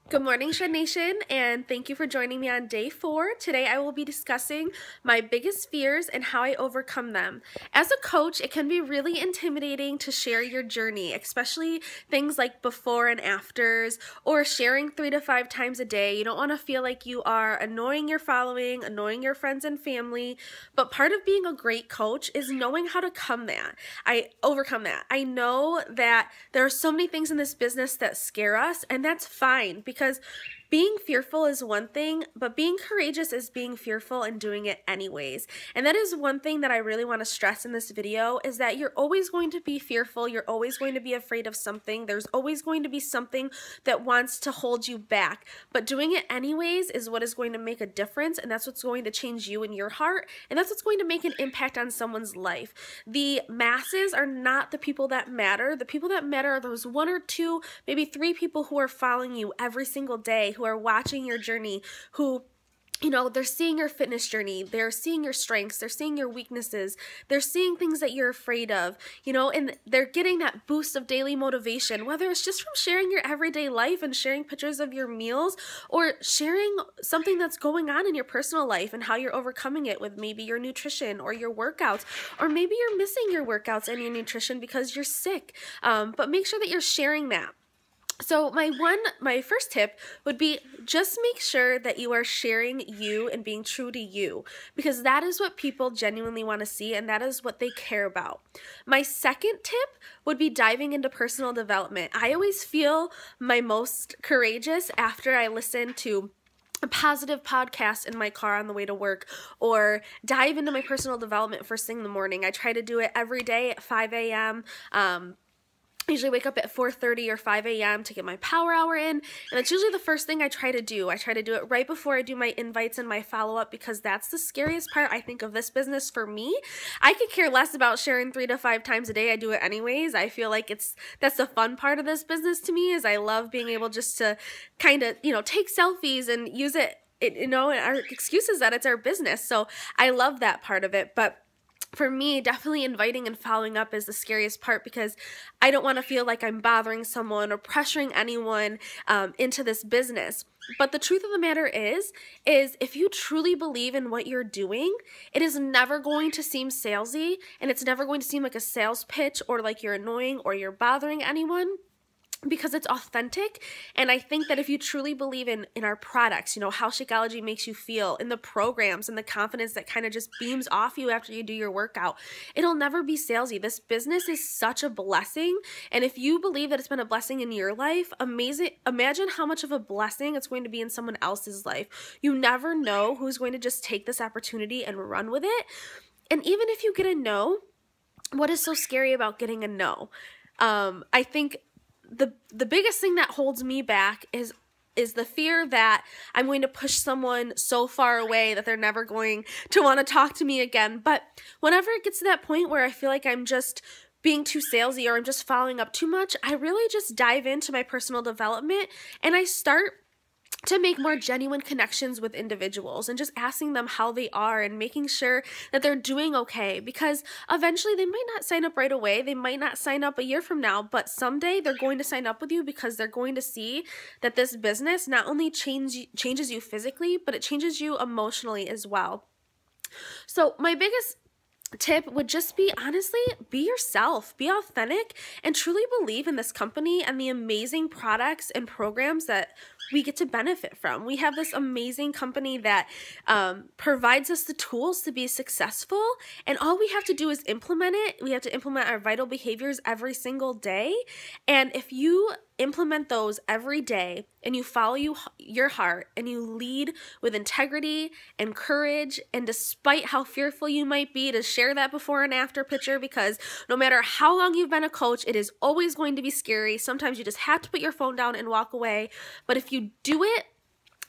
Good morning, Shed Nation, and thank you for joining me on day 4. Today I will be discussing my biggest fears and how I overcome them. As a coach, it can be really intimidating to share your journey, especially things like before and afters, or sharing 3 to 5 times a day. You don't want to feel like you are annoying your following, annoying your friends and family, but part of being a great coach is knowing how to overcome that. I know that there are so many things in this business that scare us, and that's fine because being fearful is one thing, but being courageous is being fearful and doing it anyways. And that is one thing that I really want to stress in this video, is that you're always going to be fearful. You're always going to be afraid of something. There's always going to be something that wants to hold you back. But doing it anyways is what is going to make a difference, and that's what's going to change you in your heart, and that's what's going to make an impact on someone's life. The masses are not the people that matter. The people that matter are those 1 or 2, maybe 3 people who are following you every single day, who are watching your journey, who, they're seeing your fitness journey, they're seeing your strengths, they're seeing your weaknesses, they're seeing things that you're afraid of, and they're getting that boost of daily motivation, whether it's just from sharing your everyday life and sharing pictures of your meals, or sharing something that's going on in your personal life and how you're overcoming it with maybe your nutrition or your workouts, or maybe you're missing your workouts and your nutrition because you're sick, but make sure that you're sharing that. So my first tip would be just make sure that you are sharing you and being true to you, because that is what people genuinely want to see and that is what they care about. My second tip would be diving into personal development. I always feel my most courageous after I listen to a positive podcast in my car on the way to work, or dive into my personal development first thing in the morning. I try to do it every day at 5 a.m. I usually wake up at 4:30 or 5 a.m. to get my power hour in, and it's usually the first thing I try to do. I try to do it right before I do my invites and my follow-up, because that's the scariest part, I think, of this business for me. I could care less about sharing 3 to 5 times a day. I do it anyways. I feel like that's the fun part of this business to me, is I love being able just to kind of, take selfies and use our excuse is that it's our business. So I love that part of it, but for me, definitely inviting and following up is the scariest part, because I don't want to feel like I'm bothering someone or pressuring anyone into this business. But the truth of the matter is if you truly believe in what you're doing, it is never going to seem salesy, and it's never going to seem like a sales pitch or like you're annoying or you're bothering anyone, because it's authentic. And I think that if you truly believe in our products, how Shakeology makes you feel, in the programs and the confidence that kind of just beams off you after you do your workout, it'll never be salesy. This business is such a blessing, and if you believe that it's been a blessing in your life, amazing. Imagine how much of a blessing it's going to be in someone else's life. You never know who's going to just take this opportunity and run with it. And even if you get a no, what is so scary about getting a no? I think the biggest thing that holds me back is the fear that I'm going to push someone so far away that they're never going to want to talk to me again. But whenever it gets to that point where I feel like I'm just being too salesy or I'm just following up too much, I really just dive into my personal development and I start to make more genuine connections with individuals and just asking them how they are and making sure that they're doing okay, because eventually they might not sign up right away. They might not sign up a year from now, but someday they're going to sign up with you because they're going to see that this business not only changes you physically, but it changes you emotionally as well. So my biggest tip would just be, honestly, be yourself, be authentic, and truly believe in this company and the amazing products and programs that we get to benefit from. We have this amazing company that provides us the tools to be successful, and all we have to do is implement it. We have to implement our vital behaviors every single day, and if you implement those every day and you follow your heart and you lead with integrity and courage, and despite how fearful you might be to share that before and after picture, because no matter how long you've been a coach, it is always going to be scary. Sometimes you just have to put your phone down and walk away. But if you do it,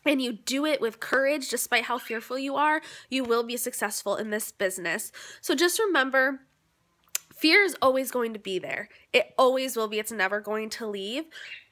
and you do it with courage, despite how fearful you are, you will be successful in this business. So just remember, fear is always going to be there. It always will be. It's never going to leave.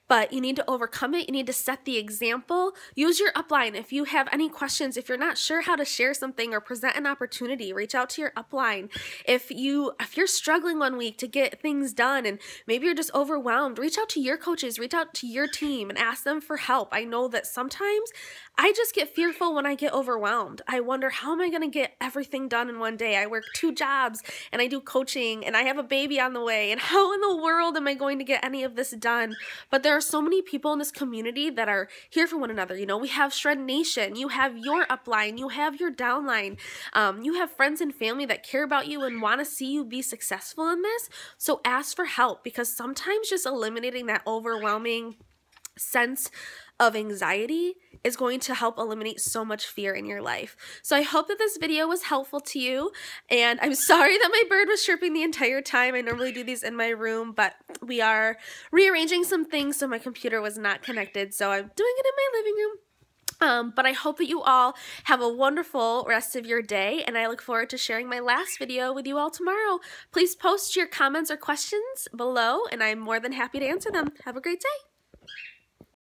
but you need to overcome it. You need to set the example. Use your upline. If you have any questions, if you're not sure how to share something or present an opportunity, reach out to your upline. If you're struggling one week to get things done and maybe you're just overwhelmed, reach out to your coaches, reach out to your team and ask them for help. I know that sometimes I just get fearful when I get overwhelmed. I wonder, how am I going to get everything done in one day? I work 2 jobs and I do coaching and I have a baby on the way, and how in the world am I going to get any of this done? But there are so many people in this community that are here for one another. You know, we have Shred Nation, you have your upline, you have your downline, you have friends and family that care about you and want to see you be successful in this. So ask for help, because sometimes just eliminating that overwhelming sense of anxiety is going to help eliminate so much fear in your life. So I hope that this video was helpful to you, and I'm sorry that my bird was chirping the entire time. I normally do these in my room, but we are rearranging some things, so my computer was not connected, so I'm doing it in my living room. But I hope that you all have a wonderful rest of your day, and I look forward to sharing my last video with you all tomorrow. Please post your comments or questions below, and I'm more than happy to answer them. Have a great day.